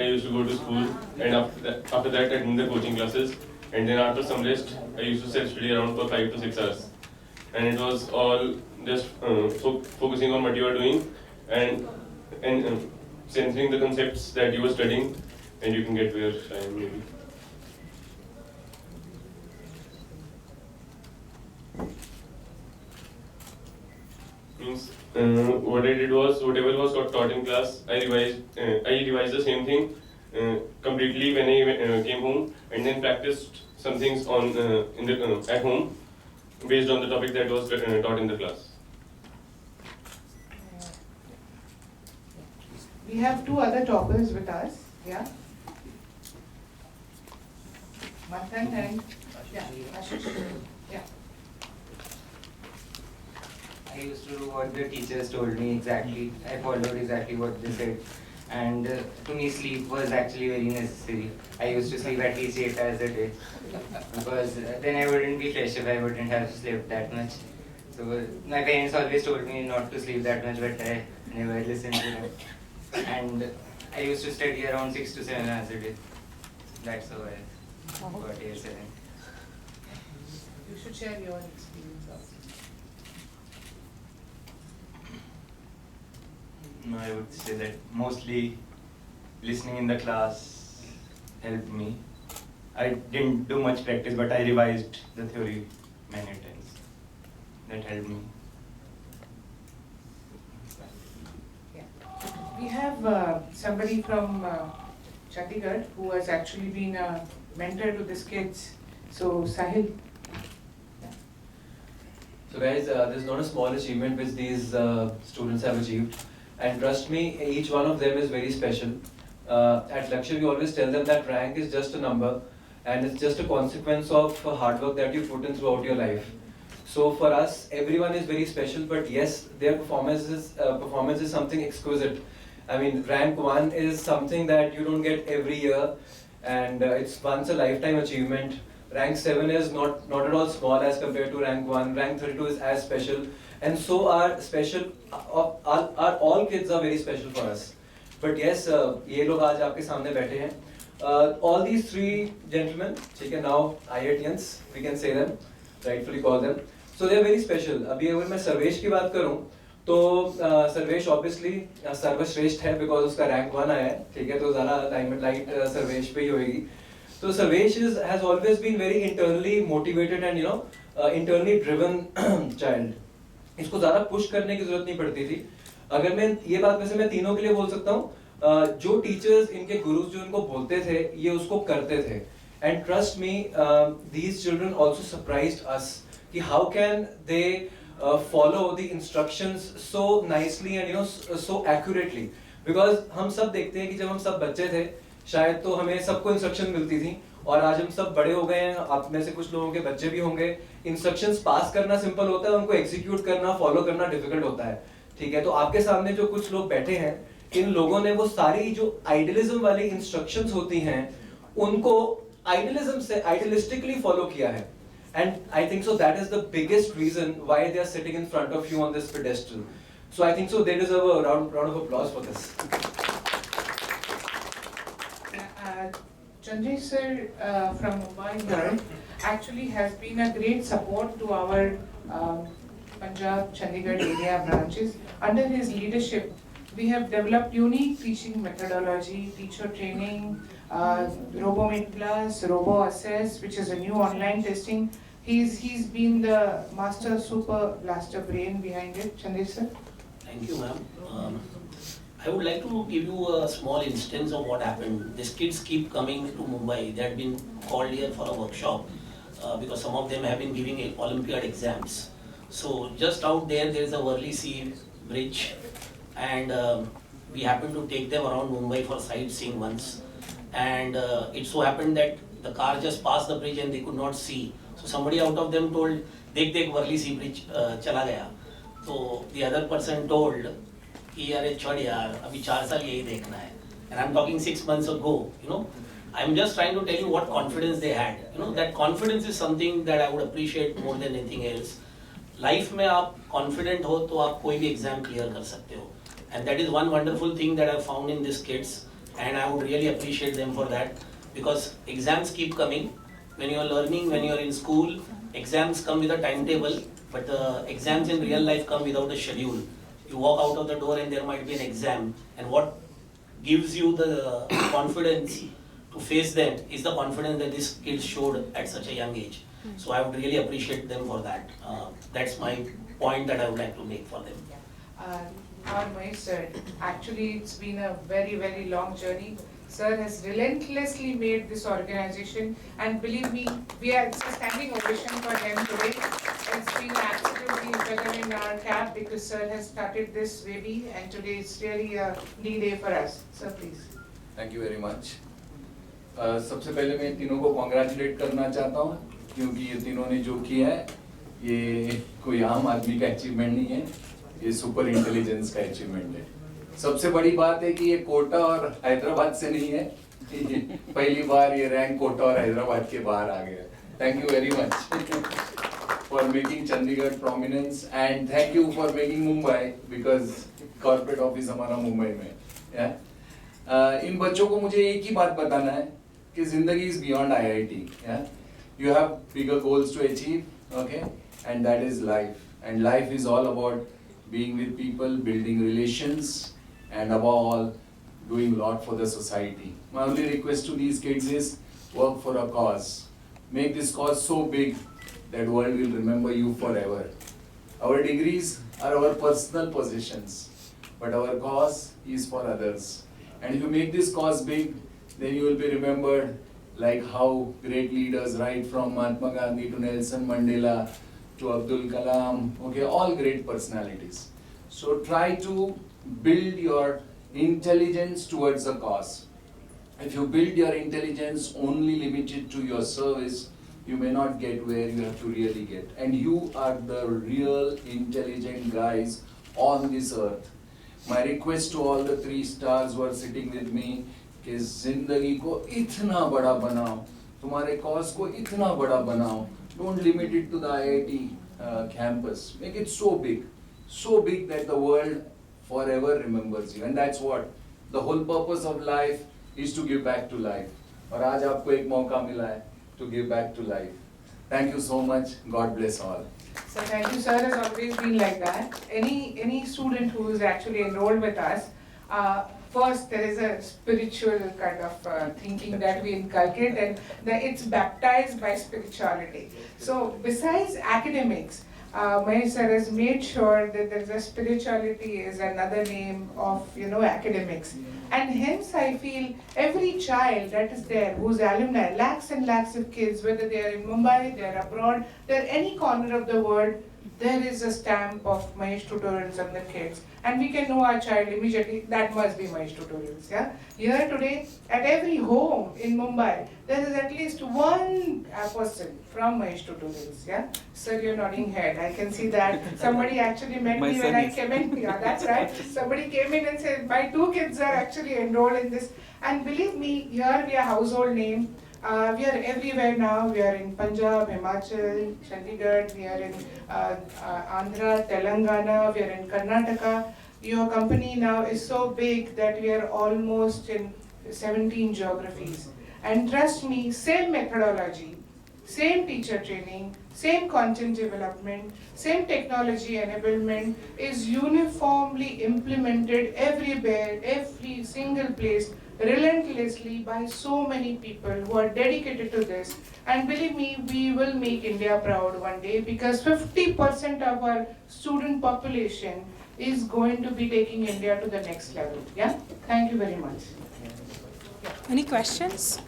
I used to go to school, and after that, I did the coaching classes, and then after some rest, I used to self-study around for 5 to 6 hours, and it was all just focusing on what you are doing, and sensing the concepts that you were studying, and you can get where I am maybe. Means what I did was whatever was taught in class, I revised the same thing completely when I came home, and then practiced some things on at home based on the topic that was taught in the class. We have two other toppers with us. Yeah. Manthan and Ashish. Yeah. I used to do what the teachers told me exactly. I followed exactly what they said. And to me, sleep was actually very necessary. I used to sleep at least 8 hours a day. Because then I wouldn't be fresh if I wouldn't have slept that much. So my parents always told me not to sleep that much, but I never listened to them. And I used to study around 6 to 7 hours a day. That's how I got AS7. You should share your experience also. No, I would say that mostly listening in the class helped me. I didn't do much practice, but I revised the theory many times. That helped me. Yeah. We have somebody from Chandigarh who has actually been a mentor to these kids. So Sahil. So guys, this is not a small achievement which these students have achieved. And trust me, each one of them is very special. At Lakshya, we always tell them that rank is just a number and it's just a consequence of hard work that you put in throughout your life. So for us, everyone is very special, but yes, their performance is something exquisite. I mean, rank 1 is something that you don't get every year, and it's once a lifetime achievement. Rank 7 is not at all small as compared to rank 1. Rank 32 is as special. And so are special, all kids are very special for us. But yes, ये लोग आज आपके सामने बैठे हैं. All these three gentlemen, ठीक है, now IITians, we can say them, rightfully call them. So they are very special. अभी अगर मैं सर्वेश की बात करूँ, तो सर्वेश obviously सर्वश्रेष्ठ है because उसका rank 1 आया है, ठीक है, तो ज़रा limelight सर्वेश पे ही होएगी. So Sarvesh has always been very internally motivated and internally driven child. इसको ज़्यादा पुश करने की जरूरत नहीं पड़ती थी. अगर मैं ये बात वैसे मैं तीनों के लिए बोल सकता हूँ, जो टीचर्स इनके गुरुज जो इनको बोलते थे ये उसको करते थे. And trust me, these children also surprised us कि how can they follow the instructions so nicely and so accurately. Because हम सब देखते हैं कि जब हम सब बच्चे थे शायद तो हमें सबको इंस्ट्रक्शन मिलती थी, और आज हम सब बड़े हो गए हैं, आप में से कुछ लोगों के बच्चे भी होंगे. इंस्ट्रक्शंस पास करना सिंपल होता है, उनको एग्जीक्यूट करना, फॉलो करना डिफिकल्ट होता है, ठीक है. तो आपके सामने जो कुछ लोग बैठे हैं, इन लोगों ने वो सारी जो आइडियलिज्म वाली इंस्ट्रक्शंस होती हैं उनको आइडियलिज्म से आइडियलिस्टिकली फॉलो किया है. And I think so that is the biggest reason why they are sitting in front of you on this pedestal. So I think so they deserve a round of applause for this. Chandrasekhar sir from Mumbai here actually has been a great support to our Punjab, Chandigarh area branches. Under his leadership, we have developed unique teaching methodology, teacher training, RoboMate Plus, RoboAssess, which is a new online testing. He's been the master super blaster brain behind it. Chandrasekhar sir. Thank you, ma'am. I would like to give you a small instance of what happened. These kids keep coming to Mumbai. They had been called here for a workshop because some of them have been giving Olympiad exams. So just out there is a Worli Sea bridge, and we happened to take them around Mumbai for sightseeing once. And it so happened that the car just passed the bridge and they could not see. So somebody out of them told, "Dekh Worli Sea bridge chala gaya." So the other person told, कि यार छोड़ यार, अभी 4 साल यही देखना है. And I'm talking 6 months ago, I'm just trying to tell you what confidence they had. That confidence is something that I would appreciate more than anything else. Life में आप confident हो तो आप कोई भी exam clear कर सकते हो. And that is one wonderful thing that I found in these kids, and I would really appreciate them for that, because exams keep coming. When you are learning, when you are in school, exams come with a timetable, but the exams in real life come without a schedule. You walk out of the door and there might be an exam, and what gives you the confidence to face them is the confidence that these kids showed at such a young age. So I would really appreciate them for that. That's my point that I would like to make for them. Our Mahesh sir, actually it's been a very, very long journey. Sir has relentlessly made this organization, and believe me, it's a standing ovation for him today. It's been absolutely feather in our cap because sir has started this baby, and today is really a D-day for us. Sir, please. Thank you very much. सबसे पहले मैं तीनों को congratulate करना चाहता हूँ, क्योंकि ये तीनों ने जो किया है ये कोई आम आदमी का अचीवमेंट नहीं है, ये सुपर इंटेलिजेंस का अचीवमेंट है। सबसे बड़ी बात है कि ये कोटा और हैदराबाद से नहीं है, पहली बार ये रैंक कोटा और हैदराबाद के बाहर आ गया। Thank you very much for making Chandigarh prominence, and thank you for making Mumbai, because corporate office हमारा मुंबई में है। इन बच्चों को मुझे एक ही बात बताना है कि जिंदगी is beyond IIT। You have bigger goals to achieve, okay? And that is life. And life is all about being with people, building relations, and above all, doing a lot for the society. My only request to these kids is work for a cause. Make this cause so big that world will remember you forever. Our degrees are our personal possessions, but our cause is for others. And if you make this cause big, then you will be remembered like how great leaders, right from Mahatma Gandhi to Nelson Mandela to Abdul Kalam, okay, all great personalities. So try to build your intelligence towards a cause. If you build your intelligence only limited to your service, you may not get where you have to really get. And you are the real intelligent guys on this earth. My request to all the 3 stars who are sitting with me कि जिंदगी को इतना बड़ा बनाओ, तुम्हारे cause को इतना बड़ा बनाओ। Don't limit it to the IIT campus. Make it so big that the world forever remembers you. And that's what the whole purpose of life is, to give back to life. और आज आपको एक मौका मिला है to give back to life. Thank you so much. God bless all. So thank you, sir. Has always been like that. Any student who is actually enrolled with us, first there is a spiritual kind of thinking that we inculcate, and that it's baptized by spirituality. So besides academics, Mahesh sir has made sure that there's a spirituality is another name of academics. And hence I feel every child that is there who's alumni, lakhs and lakhs of kids, whether they are in Mumbai, they are abroad, they're any corner of the world, there is a stamp of Mahesh Tutorials on the kids. And we can know our child immediately, that must be Mahesh Tutorials, yeah? Here today, at every home in Mumbai, there is at least one person from Mahesh Tutorials, yeah? Sir, you're nodding head, I can see that. Somebody actually met me when I came in, yeah, that's right. Somebody came in and said, my 2 kids are actually enrolled in this. And believe me, here we are household name. We are everywhere now. We are in Punjab, Himachal, Chandigarh, we are in Andhra, Telangana, we are in Karnataka. Your company now is so big that we are almost in 17 geographies. And trust me, same methodology, same teacher training, same content development, same technology enablement is uniformly implemented everywhere, every single place, relentlessly by so many people who are dedicated to this. And believe me, we will make India proud one day, because 50% of our student population is going to be taking India to the next level. Yeah? Thank you very much. Any questions?